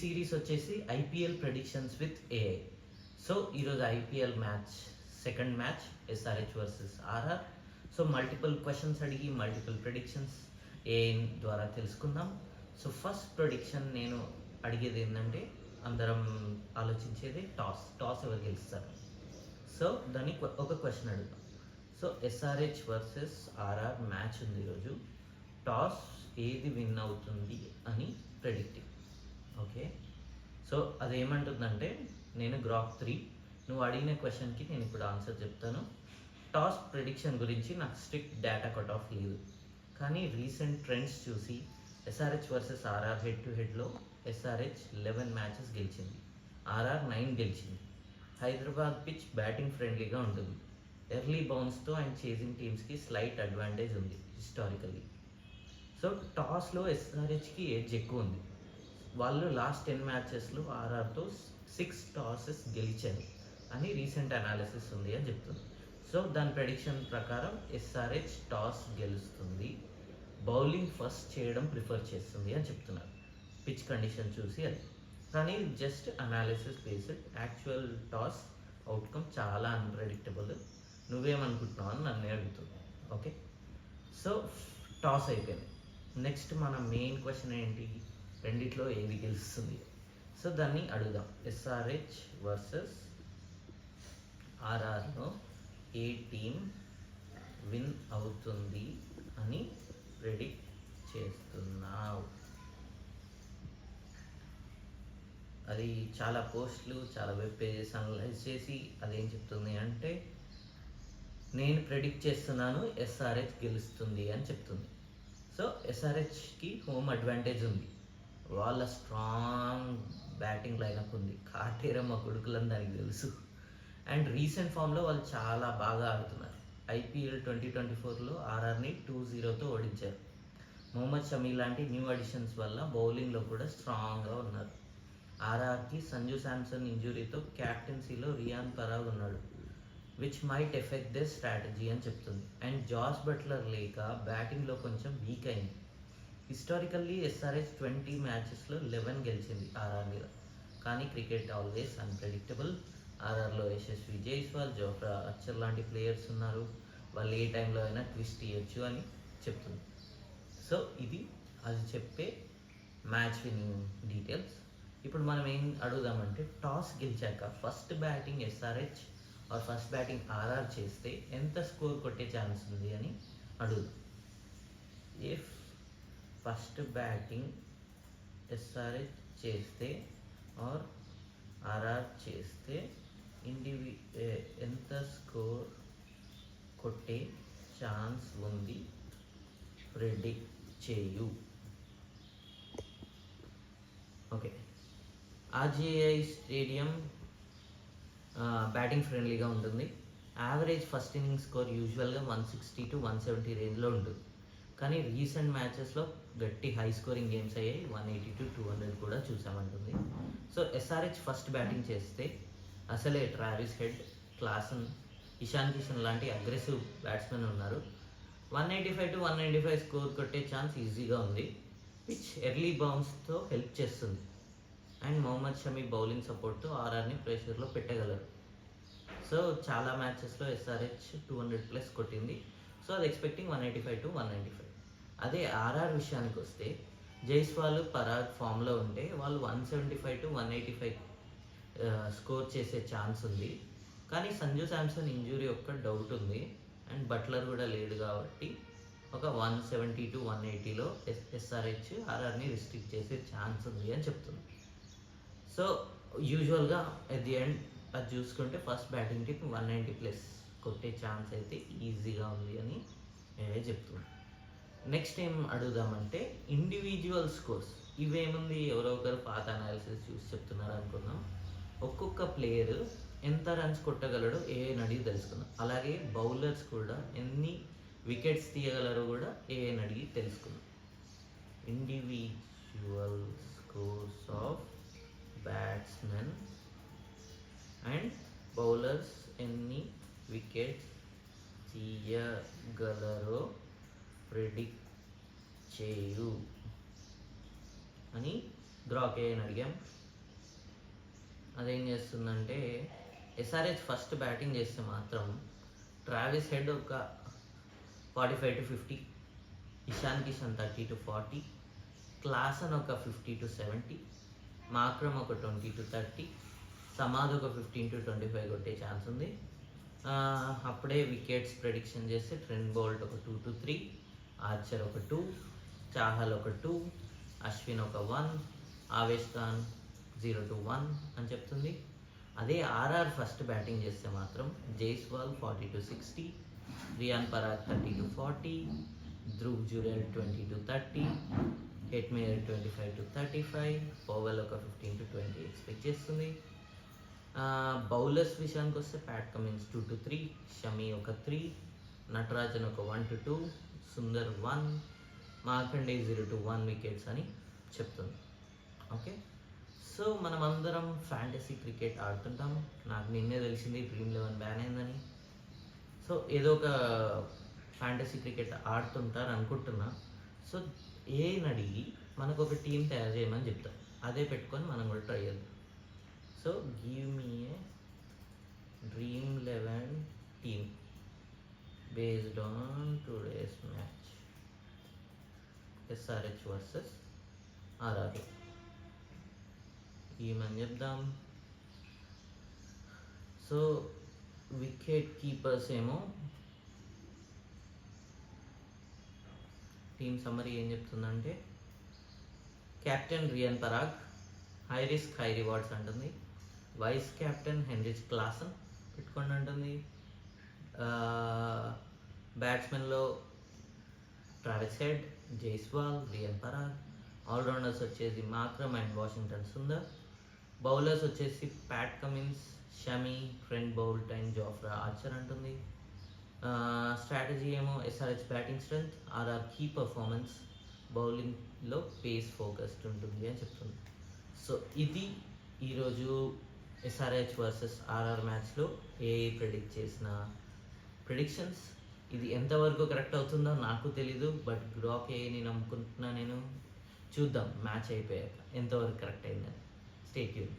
Series వచ్చేసి IPL predictions with AI. So ఈరోజు IPL match, second match SRH versus RR. So multiple questions అడిగి multiple predictions AI ద్వారా తెలుసుకుందాం. So first prediction నేను అడిగేది ఏంటంటే, అందరం ఆలోచించేది టాస్ ఎవరు గెలుస్తారు. సో దానికి ఒక క్వశ్చన్ అడుగుతాం. So SRH versus RR match ఉంది ఈరోజు. టాస్ ఏది విన్ అవుతుంది అని ప్రెడిక్టింగ్. ఓకే, సో అదేమంటుందంటే, నేను గ్రాఫ్ 3 నువ్వు అడిగిన క్వశ్చన్కి నేను ఇప్పుడు ఆన్సర్ చెప్తాను. టాస్ ప్రెడిక్షన్ గురించి నాకు స్ట్రిక్ట్ డేటా కట్ ఆఫ్ లేదు, కానీ రీసెంట్ ట్రెండ్స్ చూసి SRH versus RR head to హెడ్లో ఎస్ఆర్హెచ్ 11 మ్యాచెస్ గెలిచింది, ఆర్ఆర్ 9 గెలిచింది. హైదరాబాద్ పిచ్ బ్యాటింగ్ ఫ్రెండ్లీగా ఉంటుంది. ఎర్లీ బౌన్స్తో అండ్ చేసింగ్ టీమ్స్కి స్లైట్ అడ్వాంటేజ్ ఉంది హిస్టారికల్లీ. సో టాస్లో ఎస్ఆర్హెచ్కి ఏజ్ ఎక్కువ ఉంది. వాళ్ళు లాస్ట్ 10 మ్యాచెస్లో ఆర్ఆర్తో 6 టాసెస్ గెలిచారు అని రీసెంట్ అనాలిసిస్ ఉంది అని చెప్తుంది. సో దాని ప్రెడిక్షన్ ప్రకారం ఎస్ఆర్హెచ్ టాస్ గెలుస్తుంది, బౌలింగ్ ఫస్ట్ చేయడం ప్రిఫర్ చేస్తుంది అని చెప్తున్నారు. పిచ్ కండిషన్ చూసి అది, కానీ just analysis based. Actual toss outcome చాలా అన్ప్రెడిక్టబుల్. నువ్వేమనుకుంటున్నావు అని నన్ను అడుగుతుంది. ఓకే, సో టాస్ అయిపోయింది. నెక్స్ట్ మన మెయిన్ క్వశ్చన్ ఏంటి, రెండిట్లో ఏది గెలుస్తుంది. సో దాన్ని అడుగుదాం. ఎస్ఆర్హెచ్ వర్సెస్ ఆర్ఆర్లో ఏ టీం విన్ అవుతుంది అని ప్రెడిక్ట్ చేస్తున్నావు. అది చాలా పోస్టులు, చాలా వెబ్ పేజెస్ అనలైజ్ చేసి అదేం చెప్తుంది అంటే, నేను ప్రెడిక్ట్ చేస్తున్నాను ఎస్ఆర్హెచ్ గెలుస్తుంది అని చెప్తుంది. సో ఎస్ఆర్హెచ్కి హోమ్ అడ్వాంటేజ్ ఉంది, వాళ్ళ స్ట్రాంగ్ బ్యాటింగ్ లైనప్ ఉంది, కాటేరమ్మ కొడుకులని దానికి తెలుసు. అండ్ రీసెంట్ ఫామ్లో వాళ్ళు చాలా బాగా ఆడుతున్నారు. ఐపీఎల్ 2024లో ఆర్ఆర్ని 2-0తో ఓడించారు. మొహమ్మద్ షమీ లాంటి న్యూ అడిషన్స్ వల్ల బౌలింగ్లో కూడా స్ట్రాంగ్గా ఉన్నారు. ఆర్ఆర్కి సంజు శాంసన్ ఇంజురీతో క్యాప్టెన్సీలో రియాన్ పరాగ్ ఉన్నాడు, which might effect this strategy అని చెప్తుంది. అండ్ జాస్ బట్లర్ లేక బ్యాటింగ్లో కొంచెం వీక్ అయింది. హిస్టారికల్లీ ఎస్ఆర్హెచ్ 20 మ్యాచెస్లో 11 గెలిచింది ఆర్ఆర్ మీద, కానీ క్రికెట్ ఆల్వేస్ అన్ప్రెడిక్టబుల్. ఆర్ఆర్లో యశస్వి జైస్వాల్, జోఫ్రా ఆర్చర్ లాంటి ప్లేయర్స్ ఉన్నారు, వాళ్ళు ఏ టైంలో అయినా ట్విస్ట్ ఇవ్వచ్చు అని చెప్తుంది. సో ఇది అది చెప్పే మ్యాచ్ విన్నింగ్ డీటెయిల్స్. ఇప్పుడు మనం ఏం అడుగుదామంటే, టాస్ గెలిచాక first batting SRH or first batting RR చేస్తే ఎంత స్కోర్ కొట్టే ఛాన్స్ ఉంది అని అడుగుదాం. ఇఫ్ ఫస్ట్ బ్యాటింగ్ ఎస్ఆర్హెచ్ చేస్తే ఆర్ ఆర్ఆర్ చేస్తే ఎంత స్కోర్ కొట్టే ఛాన్స్ ఉంది ప్రెడిక్ట్ చేయు. ఓకే, ఆర్జేఐ స్టేడియం బ్యాటింగ్ ఫ్రెండ్లీగా ఉంటుంది. యావరేజ్ ఫస్ట్ ఇన్నింగ్స్ స్కోర్ యూజువల్గా 160 to 170 రేంజ్లో ఉంటుంది, కానీ రీసెంట్ మ్యాచెస్లో గట్టి హై స్కోరింగ్ గేమ్స్ అయ్యాయి, 180 to 200 కూడా చూసామంటుంది. సో ఎస్ఆర్హెచ్ ఫస్ట్ బ్యాటింగ్ చేస్తే అసలే Travis head, Klaasen, Ishan Kishan లాంటి అగ్రెసివ్ బ్యాట్స్మెన్ ఉన్నారు. 185 to 195 స్కోర్ కొట్టే ఛాన్స్ ఈజీగా ఉంది. పిచ్ ఎర్లీ బౌన్స్తో హెల్ప్ చేస్తుంది. అండ్ మొహమ్మద్ షమీ బౌలింగ్ సపోర్ట్తో ఆర్ఆర్ని ప్రెషర్లో పెట్టగలరు. సో చాలా మ్యాచెస్లో ఎస్ఆర్హెచ్ 200+ కొట్టింది. సో అది ఎక్స్పెక్టింగ్ 185 to 195. అదే ఆర్ఆర్ విషయానికి వస్తే, జైస్వాల్, పరాగ్ ఫామ్లో ఉంటే వాళ్ళు 175 to 185 స్కోర్ చేసే ఛాన్స్ ఉంది. కానీ సంజు శాంసన్ ఇంజురీ ఒక్క డౌట్ ఉంది, అండ్ బట్లర్ కూడా లేడు కాబట్టి ఒక 170 to 180లో ఎస్ఆర్హెచ్ ఆర్ఆర్ని రిస్ట్రిక్ట్ చేసే ఛాన్స్ ఉంది అని చెప్తుంది. సో యూజువల్గా ఎట్ ది ఎండ్ అది చూసుకుంటే ఫస్ట్ బ్యాటింగ్ టీమ్ 190+ కొట్టే ఛాన్స్ అయితే ఈజీగా ఉంది అని నేనే చెప్తున్నాను. నెక్స్ట్ ఏం అడుగుదామంటే, ఇండివిజువల్ స్కోర్స్. ఇవేముంది, ఎవరో ఒకరు పాత అనాలిసిస్ చూసి చెప్తున్నారు అనుకున్నాం. ఒక్కొక్క ప్లేయర్ ఎంత రన్స్ కొట్టగలడో ఏఐని అడిగి తెలుసుకుందాం. అలాగే బౌలర్స్ కూడా ఎన్ని వికెట్స్ తీయగలరో కూడా ఏఐని అడిగి తెలుసుకుందాం. Individual scores of batsmen and bowlers ఎన్ని వికెట్స్ తీయగలరో ప్రెడిక్ట్ చేయు అని గ్రాకే అని అడిగాం. అదేం చేస్తుందంటే ఎస్ఆర్హెచ్ ఫస్ట్ బ్యాటింగ్ చేస్తే మాత్రం ట్రావిస్ హెడ్ ఒక 45-50, ఇషాన్ కిషన్ 30-40, క్లాసన్ ఒక 50-70, మాక్రమ్ ఒక 20-30, సమాధ్ ఒక 15-25 కొట్టే ఛాన్స్ ఉంది. అప్పుడే వికెట్స్ ప్రెడిక్షన్ చేస్తే ట్రెంట్ బౌల్ట్ ఒక 2-3, ఆర్చర్ ఒక 2, చాహల్ ఒక 2, అశ్విన్ ఒక 1, ఆవేష్ ఖాన్ 0-1 అని చెప్తుంది. అదే ఆర్ఆర్ ఫస్ట్ బ్యాటింగ్ చేస్తే మాత్రం జైస్వాల్ 40-60, రియాన్ పరాగ్ 30-40, ధ్రువ్ జురెల్ 20-30, హెట్మేయర్ 25-35, పవల్ ఒక 15-20 ఎక్స్పెక్ట్ చేస్తుంది. బౌలర్స్ విషయానికి వస్తే ప్యాట్ కమిన్స్ 2-3, షమి ఒక 3, నటరాజన్ ఒక 1-2, సుందర్ 1, మార్కండే 0-1 వికెట్స్ అని చెప్తుంది. ఓకే, సో మనం అందరం ఫ్యాంటసీ క్రికెట్ ఆడుతుంటాం. నాకు నిన్నే తెలిసింది Dream11 బ్యాన్ అయిందని. సో ఏదో ఒక ఫ్యాంటసీ క్రికెట్ ఆడుతుంటారు అనుకుంటున్నా. సో అడిగి మనకు ఒక టీం తయారు చేయమని చెప్తాం, అదే పెట్టుకొని మనం కూడా ట్రై చేద్దాం. So give me a Dream11 team based on today's match, SRH versus RR. ఏమని చెప్దాం. సో వికెట్ కీపర్స్ ఏమో టీమ్ సమ్మరీ ఏం చెప్తుందంటే captain Riyan Parag, high risk high rewards అంటుంది. వైస్ కెప్టెన్ హెన్రిచ్ క్లాసన్ పెట్టుకోండి అంటుంది. బ్యాట్స్మెన్లో Travis Head, Jaiswal, Riyan Parag. All rounders వచ్చేసి Markram and Washington Sundar. Bowlers వచ్చేసి Pat Cummins, Shami, Trent Boult and Jofra Archer అంటుంది. స్ట్రాటజీ ఏమో SRH batting strength, RR key performance, బౌలింగ్లో పేస్ ఫోకస్డ్ ఉంటుంది అని చెప్తుంది. సో ఇది ఈరోజు ఎస్ఆర్హెచ్ వర్సెస్ ఆర్ఆర్ మ్యాచ్లో ప్రెడిక్ట్ చేసిన ప్రిడిక్షన్స్. ఇది ఎంతవరకు కరెక్ట్ అవుతుందో నాకు తెలీదు, బట్ గ్రాక్ ఏని నమ్ముకుంటున్నా నేను. చూద్దాం మ్యాచ్ అయిపోయాక ఎంతవరకు కరెక్ట్ అయిందని. Stay tune.